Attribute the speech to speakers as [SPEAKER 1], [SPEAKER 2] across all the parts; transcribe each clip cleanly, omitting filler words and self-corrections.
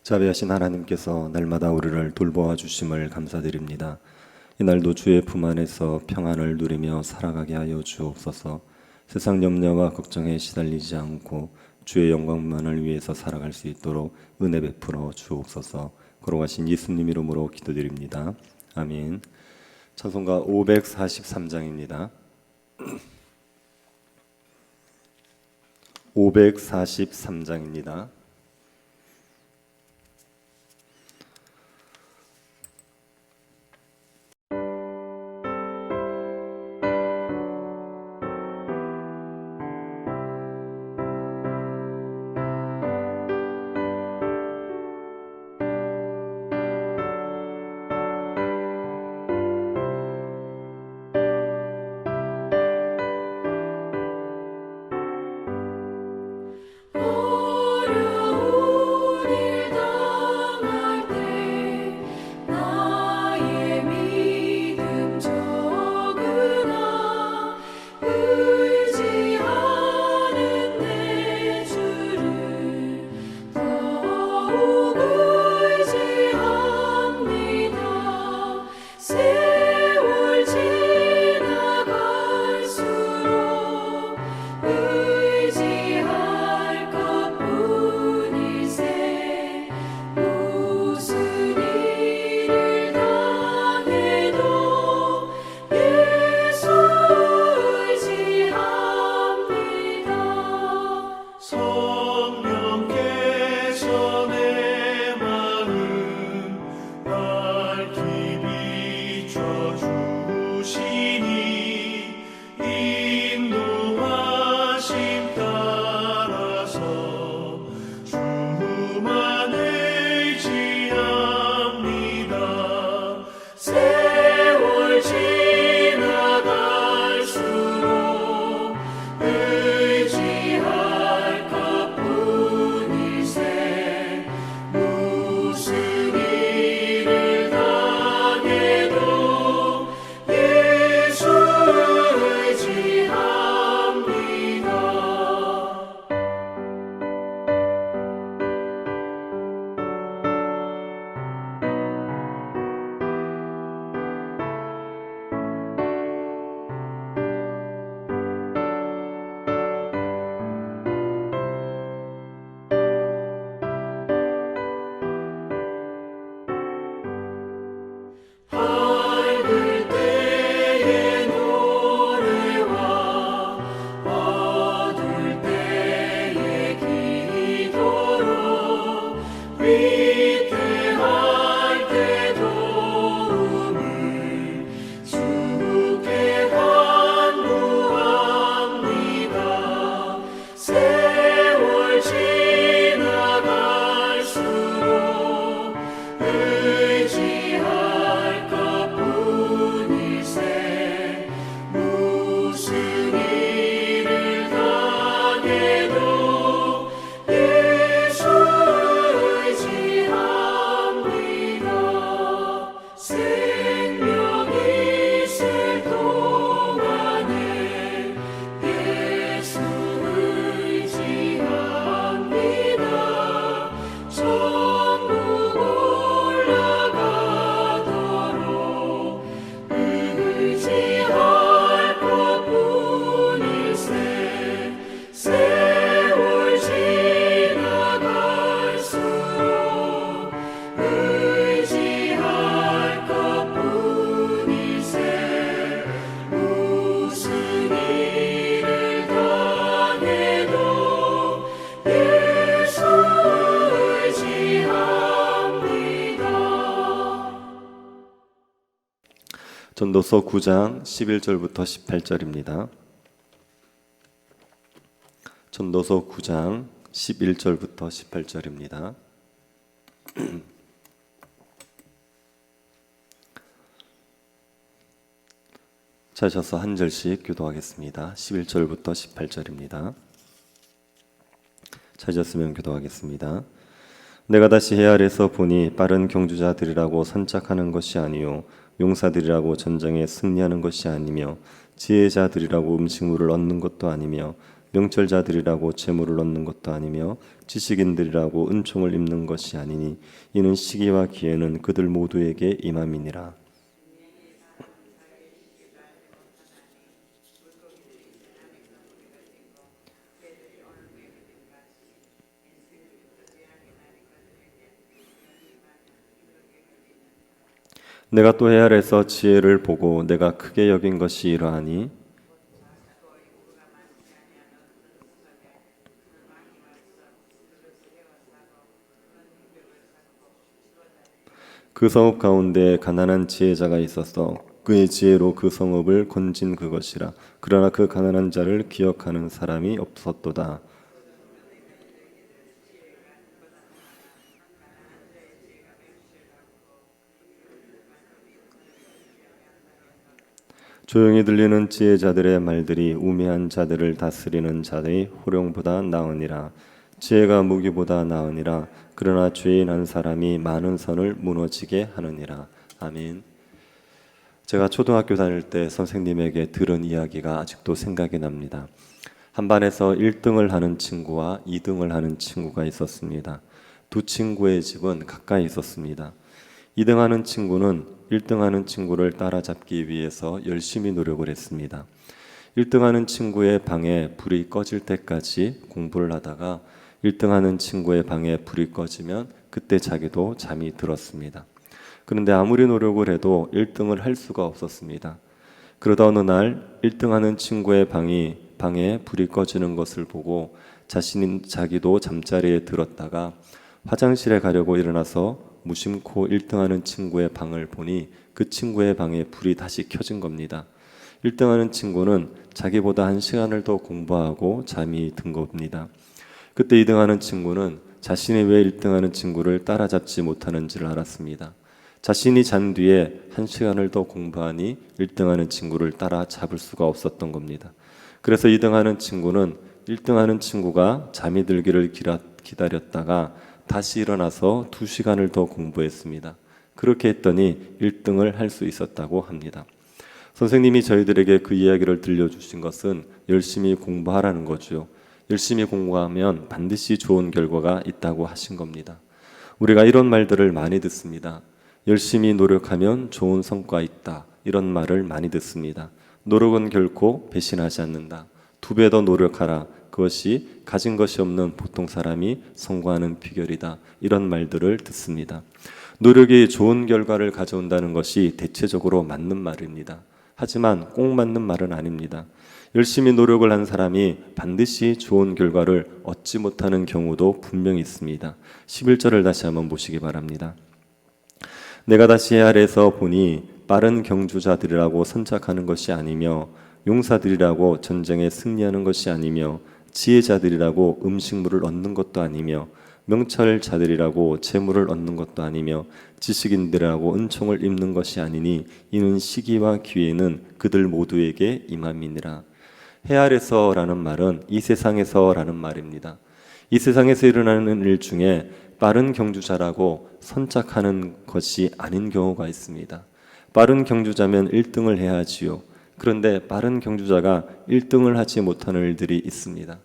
[SPEAKER 1] 자비하신 하나님께서 날마다 우리를 돌보아 주심을 감사드립니다. 이날도 주의 품 안에서 평안을 누리며 살아가게 하여 주옵소서. 세상 염려와 걱정에 시달리지 않고 주의 영광만을 위해서 살아갈 수 있도록 은혜 베풀어 주옵소서. 걸어가신 예수님 이름으로 기도드립니다. 아멘. 찬송가 543장입니다. 543장입니다. 전도서 9장 11절부터 18절입니다. 전도서 9장 11절부터 18절입니다. 찾아서 한 절씩 교도하겠습니다. 11절부터 18절입니다. 찾았으면 교도하겠습니다. 내가 다시 해 아래서 보니 빠른 경주자들이라고 선착하는 것이 아니요 용사들이라고 전쟁에 승리하는 것이 아니며 지혜자들이라고 음식물을 얻는 것도 아니며 명철자들이라고 재물을 얻는 것도 아니며 지식인들이라고 은총을 입는 것이 아니니 이는 시기와 기회는 그들 모두에게 임함이니라. 내가 또 헤아려서 지혜를 보고 내가 크게 여긴 것이 이러하니 그 성읍 가운데 가난한 지혜자가 있어서 그의 지혜로 그 성읍을 건진 그것이라. 그러나 그 가난한 자를 기억하는 사람이 없었도다. 조용히 들리는 지혜자들의 말들이 우매한 자들을 다스리는 자의 호령보다 나으니라. 지혜가 무기보다 나으니라. 그러나 죄인 한 사람이 많은 선을 무너지게 하느니라. 아멘. 제가 초등학교 다닐 때 선생님에게 들은 이야기가 아직도 생각이 납니다. 한 반에서 1등을 하는 친구와 2등을 하는 친구가 있었습니다. 두 친구의 집은 가까이 있었습니다. 2등하는 친구는 1등하는 친구를 따라잡기 위해서 열심히 노력을 했습니다. 1등하는 친구의 방에 불이 꺼질 때까지 공부를 하다가 1등하는 친구의 방에 불이 꺼지면 그때 자기도 잠이 들었습니다. 그런데 아무리 노력을 해도 1등을 할 수가 없었습니다. 그러다 어느 날 1등하는 친구의 방에 불이 꺼지는 것을 보고 자기도 잠자리에 들었다가 화장실에 가려고 일어나서 무심코 1등하는 친구의 방을 보니 그 친구의 방에 불이 다시 켜진 겁니다. 1등하는 친구는 자기보다 1시간을 더 공부하고 잠이 든 겁니다. 그때 2등하는 친구는 자신이 왜 1등하는 친구를 따라잡지 못하는지를 알았습니다. 자신이 잔 뒤에 1시간을 더 공부하니 1등하는 친구를 따라잡을 수가 없었던 겁니다. 그래서 2등하는 친구는 1등하는 친구가 잠이 들기를 기다렸다가 다시 일어나서 2시간을 더 공부했습니다. 그렇게 했더니 1등을 할 수 있었다고 합니다. 선생님이 저희들에게 그 이야기를 들려주신 것은 열심히 공부하라는 거죠. 열심히 공부하면 반드시 좋은 결과가 있다고 하신 겁니다. 우리가 이런 말들을 많이 듣습니다. 열심히 노력하면 좋은 성과 있다. 이런 말을 많이 듣습니다. 노력은 결코 배신하지 않는다. 2배 더 노력하라. 그것이 가진 것이 없는 보통 사람이 성공하는 비결이다. 이런 말들을 듣습니다. 노력이 좋은 결과를 가져온다는 것이 대체적으로 맞는 말입니다. 하지만 꼭 맞는 말은 아닙니다. 열심히 노력을 한 사람이 반드시 좋은 결과를 얻지 못하는 경우도 분명히 있습니다. 11절을 다시 한번 보시기 바랍니다. 내가 다시 헤아려서 보니 빠른 경주자들이라고 선착하는 것이 아니며 용사들이라고 전쟁에 승리하는 것이 아니며 지혜자들이라고 음식물을 얻는 것도 아니며 명철자들이라고 재물을 얻는 것도 아니며 지식인들이라고 은총을 입는 것이 아니니 이는 시기와 기회는 그들 모두에게 임함이니라. 헤아려서라는 말은 이 세상에서라는 말입니다. 이 세상에서 일어나는 일 중에 빠른 경주자라고 선착하는 것이 아닌 경우가 있습니다. 빠른 경주자면 1등을 해야지요. 그런데 빠른 경주자가 1등을 하지 못하는 일들이 있습니다.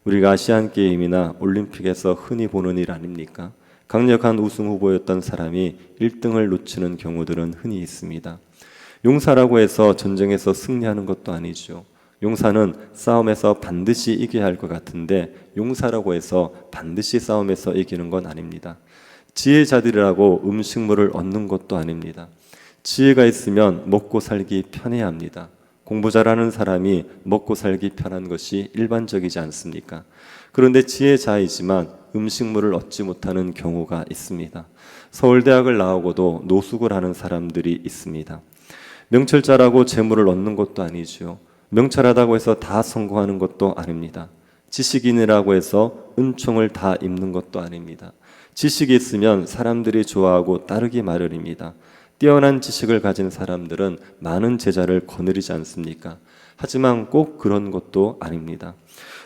[SPEAKER 1] 우리가 아시안게임이나 올림픽에서 흔히 보는 일 아닙니까? 강력한 우승 후보였던 사람이 1등을 놓치는 경우들은 흔히 있습니다. 용사라고 해서 전쟁에서 승리하는 것도 아니죠. 용사는 싸움에서 반드시 이겨야 할 것 같은데 용사라고 해서 반드시 싸움에서 이기는 건 아닙니다. 지혜자들이라고 음식물을 얻는 것도 아닙니다. 지혜가 있으면 먹고 살기 편해야 합니다. 공부 잘하는 사람이 먹고 살기 편한 것이 일반적이지 않습니까? 그런데 지혜자이지만 음식물을 얻지 못하는 경우가 있습니다. 서울대학을 나오고도 노숙을 하는 사람들이 있습니다. 명철자라고 재물을 얻는 것도 아니죠. 명철하다고 해서 다 성공하는 것도 아닙니다. 지식인이라고 해서 은총을 다 입는 것도 아닙니다. 지식이 있으면 사람들이 좋아하고 따르기 마련입니다. 뛰어난 지식을 가진 사람들은 많은 제자를 거느리지 않습니까? 하지만 꼭 그런 것도 아닙니다.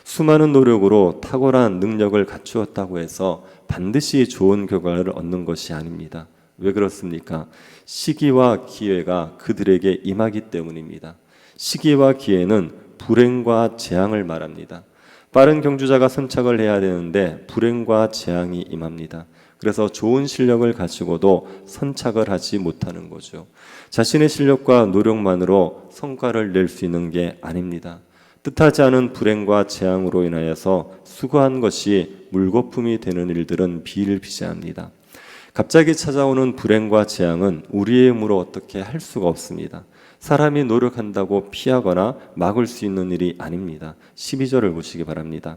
[SPEAKER 1] 수많은 노력으로 탁월한 능력을 갖추었다고 해서 반드시 좋은 결과를 얻는 것이 아닙니다. 왜 그렇습니까? 시기와 기회가 그들에게 임하기 때문입니다. 시기와 기회는 불행과 재앙을 말합니다. 빠른 경주자가 선착을 해야 되는데 불행과 재앙이 임합니다. 그래서 좋은 실력을 가지고도 선착을 하지 못하는 거죠. 자신의 실력과 노력만으로 성과를 낼 수 있는 게 아닙니다. 뜻하지 않은 불행과 재앙으로 인하여서 수고한 것이 물거품이 되는 일들은 비일비재합니다. 갑자기 찾아오는 불행과 재앙은 우리의 힘으로 어떻게 할 수가 없습니다. 사람이 노력한다고 피하거나 막을 수 있는 일이 아닙니다. 12절을 보시기 바랍니다.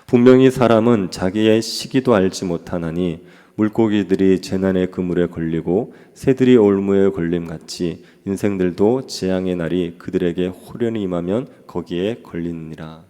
[SPEAKER 1] 분명히 사람은 자기의 시기도 알지 못하나니 물고기들이 재난의 그물에 걸리고 새들이 올무에 걸림같이 인생들도 재앙의 날이 그들에게 호련히 임하면 거기에 걸리느니라.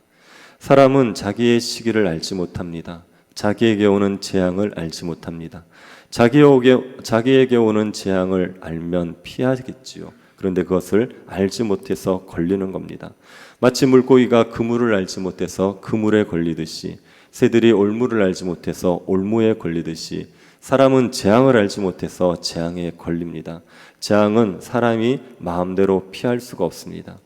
[SPEAKER 1] 사람은 자기의 시기를 알지 못합니다. 자기에게 오는 재앙을 알지 못합니다. 자기에게 오는 재앙을 알면 피하겠지요. 그런데 그것을 알지 못해서 걸리는 겁니다. 마치 물고기가 그물을 알지 못해서 그물에 걸리듯이, 새들이 올무를 알지 못해서 올무에 걸리듯이, 사람은 재앙을 알지 못해서 재앙에 걸립니다. 재앙은 사람이 마음대로 피할 수가 없습니다.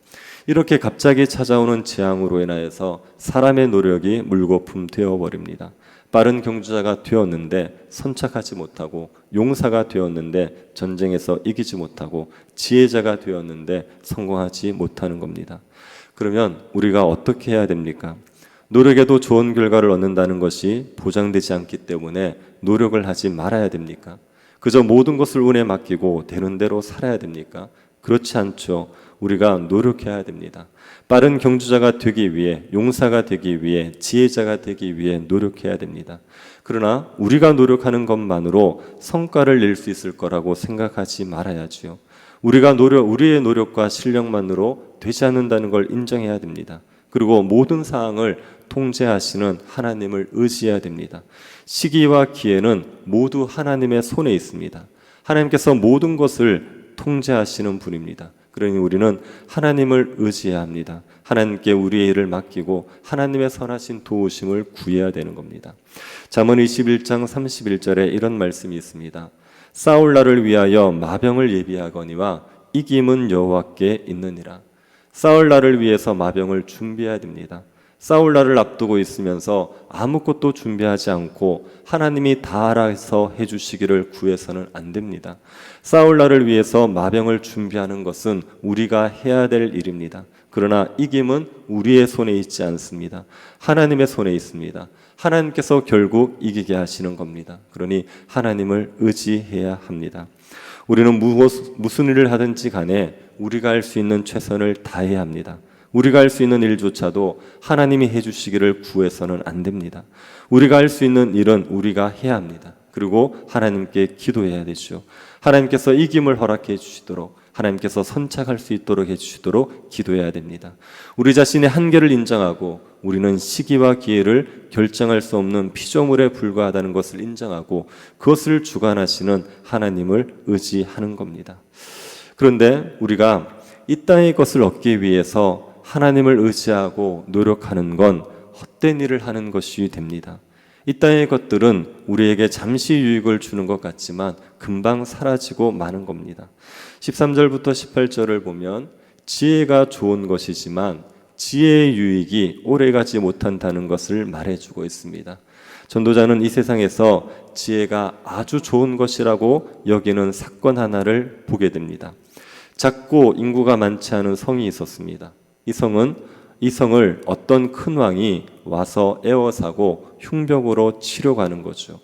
[SPEAKER 1] 이렇게 갑자기 찾아오는 재앙으로 인하여서 사람의 노력이 물거품 되어버립니다. 빠른 경주자가 되었는데 선착하지 못하고, 용사가 되었는데 전쟁에서 이기지 못하고, 지혜자가 되었는데 성공하지 못하는 겁니다. 그러면 우리가 어떻게 해야 됩니까? 노력에도 좋은 결과를 얻는다는 것이 보장되지 않기 때문에 노력을 하지 말아야 됩니까? 그저 모든 것을 운에 맡기고 되는 대로 살아야 됩니까? 그렇지 않죠. 우리가 노력해야 됩니다. 빠른 경주자가 되기 위해, 용사가 되기 위해, 지혜자가 되기 위해 노력해야 됩니다. 그러나 우리가 노력하는 것만으로 성과를 낼 수 있을 거라고 생각하지 말아야지요. 우리의 노력과 실력만으로 되지 않는다는 걸 인정해야 됩니다. 그리고 모든 사항을 통제하시는 하나님을 의지해야 됩니다. 시기와 기회는 모두 하나님의 손에 있습니다. 하나님께서 모든 것을 통제하시는 분입니다. 그러니 우리는 하나님을 의지해야 합니다. 하나님께 우리의 일을 맡기고 하나님의 선하신 도우심을 구해야 되는 겁니다. 잠언 21장 31절에 이런 말씀이 있습니다. 싸울 날을 위하여 마병을 예비하거니와 이김은 여호와께 있느니라. 싸울 날을 위해서 마병을 준비해야 됩니다. 싸울 날을 앞두고 있으면서 아무것도 준비하지 않고 하나님이 다 알아서 해주시기를 구해서는 안 됩니다. 싸울 날을 위해서 마병을 준비하는 것은 우리가 해야 될 일입니다. 그러나 이김은 우리의 손에 있지 않습니다. 하나님의 손에 있습니다. 하나님께서 결국 이기게 하시는 겁니다. 그러니 하나님을 의지해야 합니다. 우리는 무슨 일을 하든지 간에 우리가 할 수 있는 최선을 다해야 합니다. 우리가 할 수 있는 일조차도 하나님이 해주시기를 구해서는 안 됩니다. 우리가 할 수 있는 일은 우리가 해야 합니다. 그리고 하나님께 기도해야 되죠. 하나님께서 이김을 허락해 주시도록, 하나님께서 선착할 수 있도록 해주시도록 기도해야 됩니다. 우리 자신의 한계를 인정하고 우리는 시기와 기회를 결정할 수 없는 피조물에 불과하다는 것을 인정하고 그것을 주관하시는 하나님을 의지하는 겁니다. 그런데 우리가 이 땅의 것을 얻기 위해서 하나님을 의지하고 노력하는 건 헛된 일을 하는 것이 됩니다. 이 땅의 것들은 우리에게 잠시 유익을 주는 것 같지만 금방 사라지고 마는 겁니다. 13절부터 18절을 보면 지혜가 좋은 것이지만 지혜의 유익이 오래가지 못한다는 것을 말해주고 있습니다. 전도자는 이 세상에서 지혜가 아주 좋은 것이라고 여기는 사건 하나를 보게 됩니다. 작고 인구가 많지 않은 성이 있었습니다. 이 성을 어떤 큰 왕이 와서 에워사고 흉벽으로 치러 가는 거죠.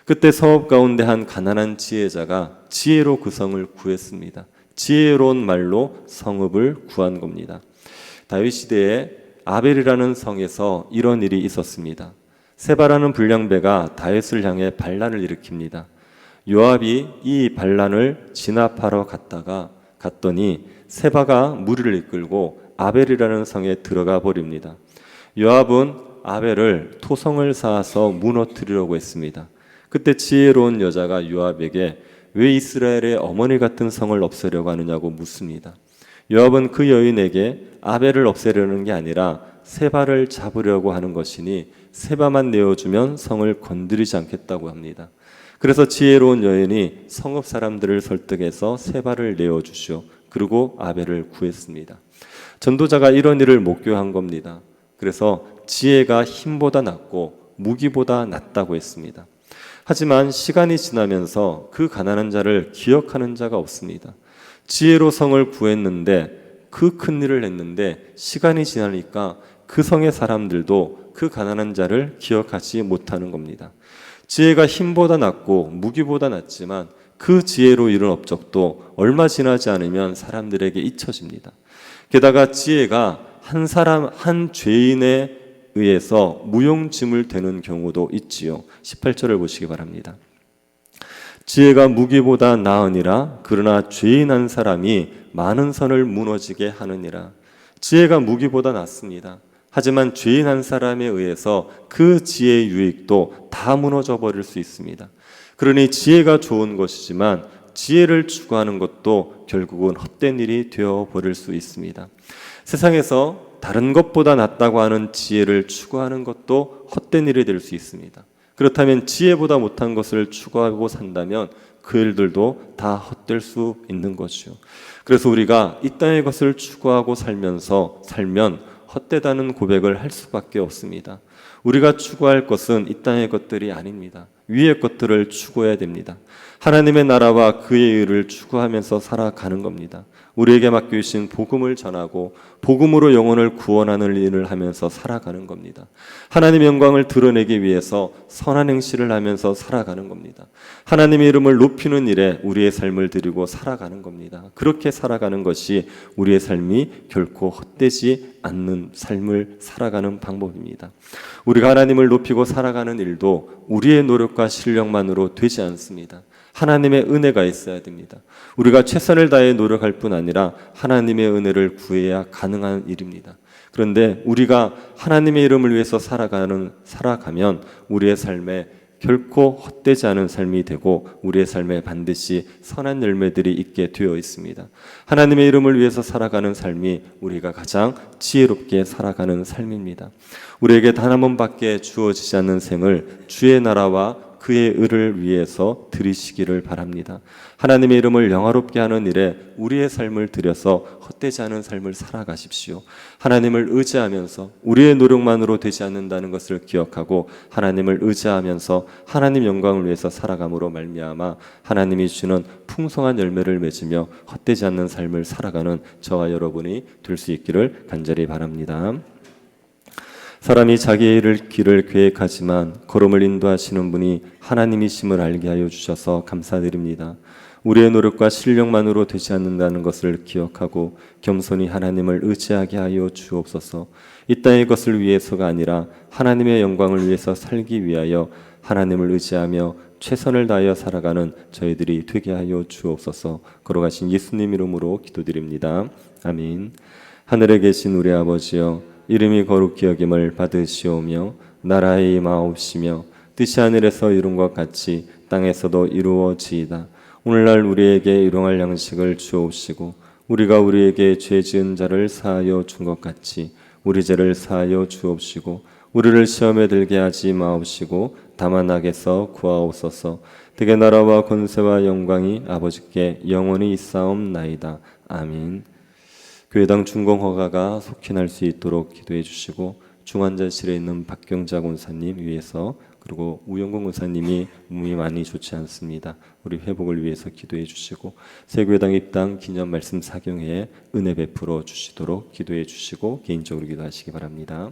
[SPEAKER 1] 그때 성읍 가운데 한 가난한 지혜자가 지혜로 그 성을 구했습니다. 지혜로운 말로 성읍을 구한 겁니다. 다윗 시대에 아벨이라는 성에서 이런 일이 있었습니다. 세바라는 불량배가 다윗을 향해 반란을 일으킵니다. 요압이 이 반란을 진압하러 갔더니 세바가 무리를 이끌고 아벨이라는 성에 들어가 버립니다. 요압은 아벨을 토성을 쌓아서 무너뜨리려고 했습니다. 그때 지혜로운 여자가 요압에게 왜 이스라엘의 어머니 같은 성을 없애려고 하느냐고 묻습니다. 요압은 그 여인에게 아벨을 없애려는 게 아니라 세바를 잡으려고 하는 것이니 세바만 내어주면 성을 건드리지 않겠다고 합니다. 그래서 지혜로운 여인이 성읍 사람들을 설득해서 세바를 내어주시오. 그리고 아벨을 구했습니다. 전도자가 이런 일을 목교한 겁니다. 그래서 지혜가 힘보다 낫고 무기보다 낫다고 했습니다. 하지만 시간이 지나면서 그 가난한 자를 기억하는 자가 없습니다. 지혜로 성을 구했는데 그 큰 일을 했는데 시간이 지나니까 그 성의 사람들도 그 가난한 자를 기억하지 못하는 겁니다. 지혜가 힘보다 낫고 무기보다 낫지만 그 지혜로 이룬 업적도 얼마 지나지 않으면 사람들에게 잊혀집니다. 게다가 지혜가 한 죄인에 의해서 무용지물 되는 경우도 있지요. 18절을 보시기 바랍니다. 지혜가 무기보다 나으니라. 그러나 죄인 한 사람이 많은 선을 무너지게 하느니라. 지혜가 무기보다 낫습니다. 하지만 죄인 한 사람에 의해서 그 지혜의 유익도 다 무너져 버릴 수 있습니다. 그러니 지혜가 좋은 것이지만 지혜를 추구하는 것도 결국은 헛된 일이 되어 버릴 수 있습니다. 세상에서 다른 것보다 낫다고 하는 지혜를 추구하는 것도 헛된 일이 될 수 있습니다. 그렇다면 지혜보다 못한 것을 추구하고 산다면 그 일들도 다 헛될 수 있는 것이요. 그래서 우리가 이 땅의 것을 추구하고 살면 헛되다는 고백을 할 수밖에 없습니다. 우리가 추구할 것은 이 땅의 것들이 아닙니다. 위의 것들을 추구해야 됩니다. 하나님의 나라와 그의 의를 추구하면서 살아가는 겁니다. 우리에게 맡겨주신 복음을 전하고 복음으로 영혼을 구원하는 일을 하면서 살아가는 겁니다. 하나님의 영광을 드러내기 위해서 선한 행실을 하면서 살아가는 겁니다. 하나님의 이름을 높이는 일에 우리의 삶을 드리고 살아가는 겁니다. 그렇게 살아가는 것이 우리의 삶이 결코 헛되지 않는 삶을 살아가는 방법입니다. 우리가 하나님을 높이고 살아가는 일도 우리의 노력과 실력만으로 되지 않습니다. 하나님의 은혜가 있어야 됩니다. 우리가 최선을 다해 노력할 뿐 아니라 하나님의 은혜를 구해야 가능한 일입니다. 그런데 우리가 하나님의 이름을 위해서 살아가면 우리의 삶에 결코 헛되지 않은 삶이 되고 우리의 삶에 반드시 선한 열매들이 있게 되어 있습니다. 하나님의 이름을 위해서 살아가는 삶이 우리가 가장 지혜롭게 살아가는 삶입니다. 우리에게 단 한 번밖에 주어지지 않는 생을 주의 나라와 그의 의를 위해서 드리시기를 바랍니다. 하나님의 이름을 영화롭게 하는 일에 우리의 삶을 들여서 헛되지 않은 삶을 살아가십시오. 하나님을 의지하면서 우리의 노력만으로 되지 않는다는 것을 기억하고 하나님을 의지하면서 하나님 영광을 위해서 살아감으로 말미암아 하나님이 주시는 풍성한 열매를 맺으며 헛되지 않는 삶을 살아가는 저와 여러분이 될 수 있기를 간절히 바랍니다. 사람이 자기의 길을 계획하지만 걸음을 인도하시는 분이 하나님이심을 알게 하여 주셔서 감사드립니다. 우리의 노력과 실력만으로 되지 않는다는 것을 기억하고 겸손히 하나님을 의지하게 하여 주옵소서. 이 땅의 것을 위해서가 아니라 하나님의 영광을 위해서 살기 위하여 하나님을 의지하며 최선을 다하여 살아가는 저희들이 되게 하여 주옵소서. 걸어가신 예수님 이름으로 기도드립니다. 아멘. 하늘에 계신 우리 아버지여, 이름이 거룩히 여김을 받으시오며 나라의 임하옵시며 뜻이 하늘에서 이룬 것 같이 땅에서도 이루어지이다. 오늘날 우리에게 일용할 양식을 주옵시고 우리가 우리에게 죄 지은 자를 사하여 준 것 같이 우리 죄를 사하여 주옵시고 우리를 시험에 들게 하지 마옵시고 다만 악에서 구하옵소서. 대개 나라와 권세와 영광이 아버지께 영원히 있사옵나이다. 아멘. 교회당 중공허가가 속히 날 수 있도록 기도해 주시고 중환자실에 있는 박경자 권사님 위해서 그리고 우영공 권사님이 몸이 많이 좋지 않습니다. 우리 회복을 위해서 기도해 주시고 새교회당 입당 기념 말씀 사경회에 은혜 베풀어 주시도록 기도해 주시고 개인적으로 기도하시기 바랍니다.